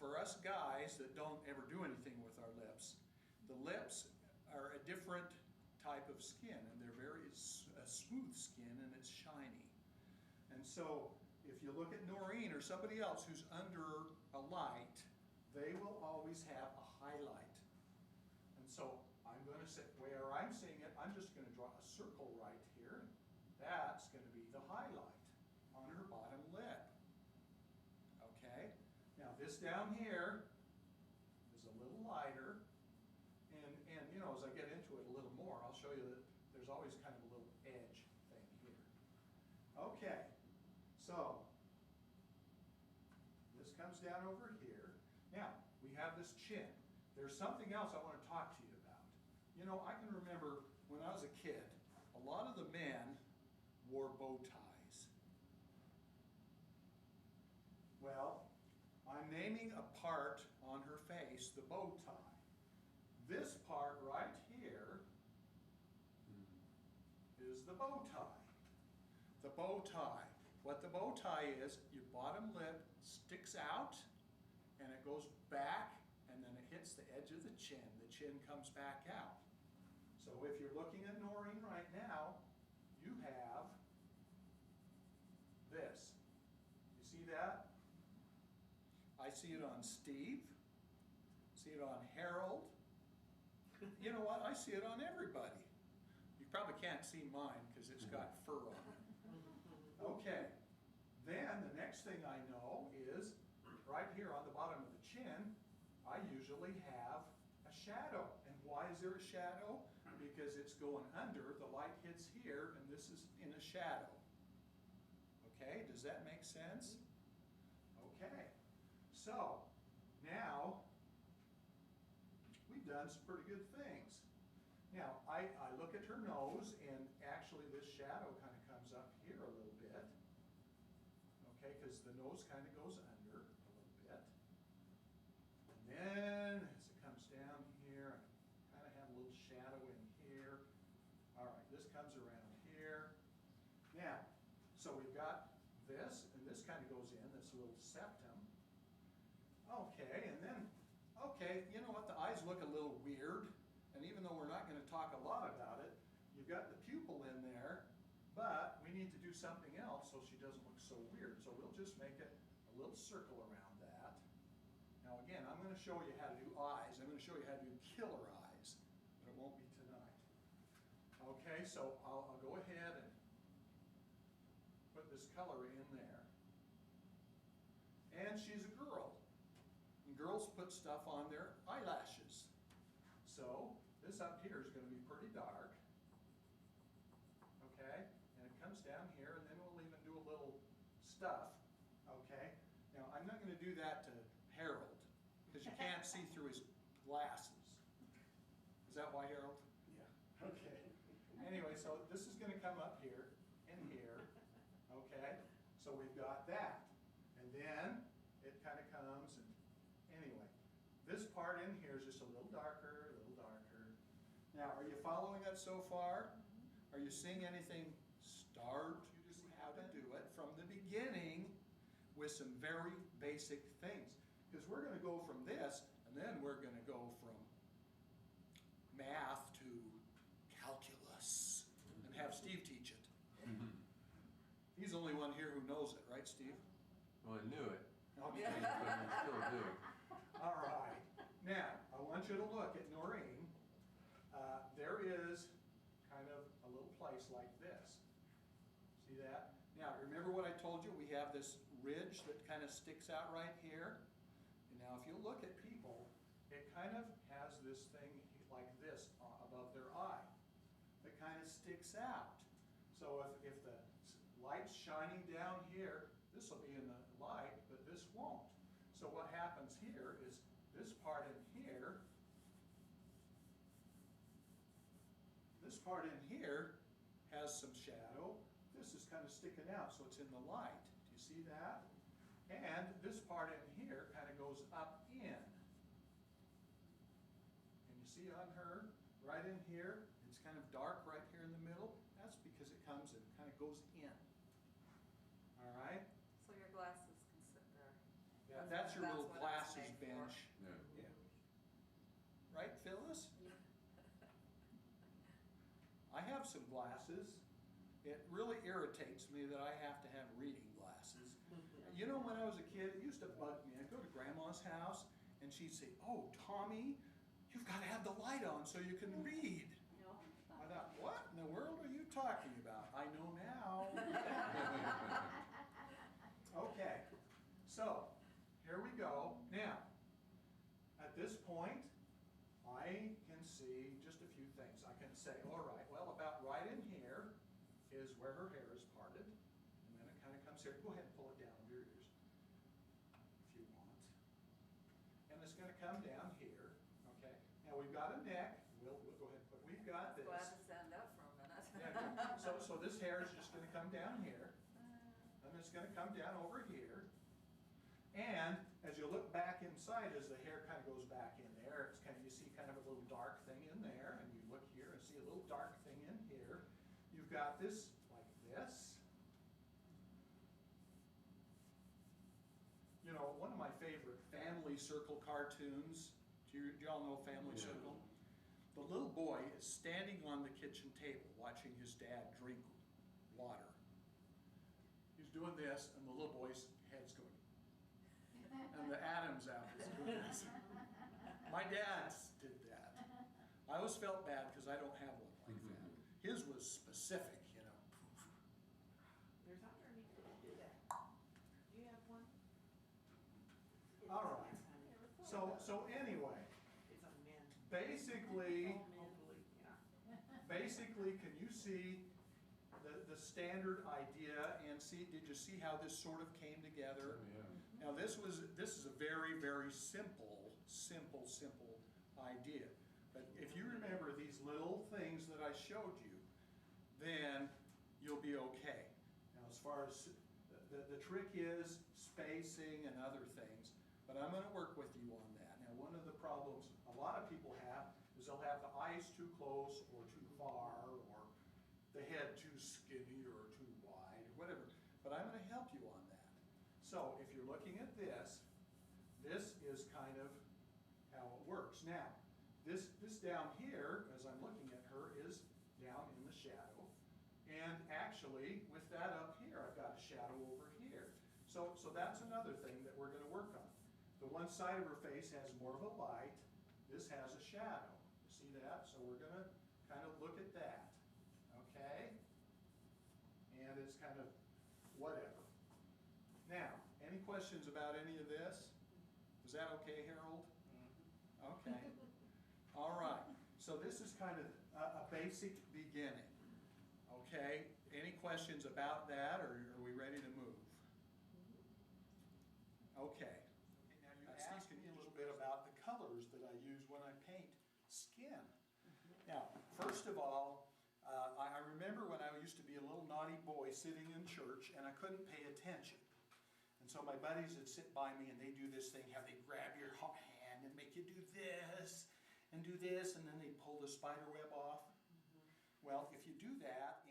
For us guys that don't ever do anything with our lips, the lips are a different type of skin, and they're very smooth skin, and it's shiny. And so if you look at Noreen or somebody else who's under a light, they will always have a highlight. And so I'm going to say, where I'm seeing it, I'm just going to draw a circle right here. That's going to be the highlight on her bottom lip. Okay? Now this down here is a little lighter. And you know, as I get into it a little more, I'll show you that there's always kind of a little edge thing here. Okay, so this comes down over here. Now, we have this chin. There's something else I want to talk to you about. You know, I can remember when I was a kid, a lot of the men wore bow ties. Well, I'm naming a part on her face, the bow tie. This part right here is the bow tie. The bow tie. What the bow tie is, your bottom lip sticks out and it goes back and then it hits the edge of the chin. The chin comes back out. So if you're looking at Noreen right now, you have this. You see that? I see it on Steve. See it on Harold. You know what? I see it on everybody. You probably can't see mine because it's got fur on it. Okay. Then the next thing I know is right here on the bottom of the chin, I usually have a shadow. And why is there a shadow? Because it's going under, the light hits here, and this is in a shadow. Okay, does that make sense? Okay, so now we've done some pretty good things. Now, I look at her nose, and actually this shadow kind of comes up here a little bit. Okay, because the nose kind of goes under a little bit. And then as it comes down here, I kind of have a little shadow in here. All right, this comes around here. Now, so we've got this, and this kind of goes in, this little septum. Okay, and then, okay, you know what, the eyes look a little weird, and even though we're not going to talk a lot about it, you've got the pupil in there, but we need to do something else so she doesn't look so weird. So we'll just make it a little circle around that. Now again, I'm going to show you how to do eyes. I'm going to show you how to do killer eyes, but it won't be tonight. Okay, so I'll go ahead and put this color in there. And she's a girl. And girls put stuff on their eyelashes. So this up here is going to be pretty dark. Okay, and it comes down here, and then we'll even do a little stuff. Okay, now I'm not going to do that to Harold because you can't see through his glasses. Is that why, Harold? Yeah. Okay. Anyway, so this is going to come up here and here. Okay, so we've got that, and then it kind of comes, and anyway, this part in here is just a little darker, a little darker. Now, are you following it so far? Are you seeing anything start? You just how to do it from the beginning with some very basic things. Because we're going to go from this, and then we're going to go from math to calculus and have Steve teach it. He's the only one here who knows it, right, Steve? Well, I knew it. Okay. But I still do. All right. Now, I want you to look at Noreen. There is kind of a little place like this. See that? Now, remember what I told you? We have this ridge that kind of sticks out right here. And now, if you look at people, it kind of has this thing like this above their eye that kind of sticks out. So if the light's shining down here, this will be in the light, but this won't. So what happens here is this part in here, has some shadow. This is kind of sticking out, so it's in the light. Do you see that? And this part in here kind of goes up in. And you see on her, right in here, it's kind of dark right here in the middle. That's because it comes and kind of goes in. All right? So your glasses can sit there. Yeah, that's your little glasses have some glasses. It really irritates me that I have to have reading glasses. You know, when I was a kid, it used to bug me. I'd go to Grandma's house, and she'd say, "Oh, Tommy, you've got to have the light on so you can read." I thought, what in the world are you talking about? I know now. Okay, so here we go. Now, at this point, I can see just a few things. I can say, all right, well, about right in here is where her hair is parted. And then it kind of comes here. Go ahead and pull it down over your ears if you want. And it's going to come down here. Okay. Now we've got a neck. We'll go ahead and put, we've got this. Glad to stand up for a minute. Yeah, so this hair is just going to come down here. And it's going to come down over here. And as you look back inside, as the hair kind of goes back in there, it's kind of, you see kind of a little dark thing in there, and you look here and see a little dark thing in here. You've got this like this. You know, one of my favorite Family Circle cartoons. Do y'all know Family Yeah. Circle? The little boy is standing on the kitchen table watching his dad drink water. He's doing this, and the little boy's head's going. And the Adam's apple is doing this. My dad did that. I always felt bad because I don't have one like that. His was specific, you know. There's underneath it. Do that. Do you have one? All right. So anyway, It's a men. basically, Hopefully, yeah. basically, can you see the standard idea and see? Did you see how this sort of came together? Oh, yeah. Now this is a very, very simple idea. But if you remember these little things that I showed you, then you'll be okay. Now as far as the trick is spacing and other things, but I'm going to work with you on that. Now one of the problems a lot of people have is they'll have the eyes too close or too far, or the head too skinny or too wide, or whatever. But I'm going to help you on that. So if you're looking at this, this is kind of how it works. Now, this down here, as I'm looking at her, is down in the shadow. And actually, with that up here, I've got a shadow over here. So that's another thing that we're going to work on. The one side of her face has more of a light. This has a shadow. You see that? So we're going to kind of look at that. Okay? And it's kind of whatever. Now, any questions about any of this? Is that okay, Harold? Okay. All right. So this is kind of a basic beginning. Okay? Any questions about that, or are we ready to move? Okay. Now you asked me a little bit about the colors that I use when I paint skin. Now, first of all, I remember when I used to be a little naughty boy sitting in church and I couldn't pay attention. And so my buddies would sit by me and they do this thing, how they grab your hand and make you do this, and then they pull the spider web off. Well, if you do that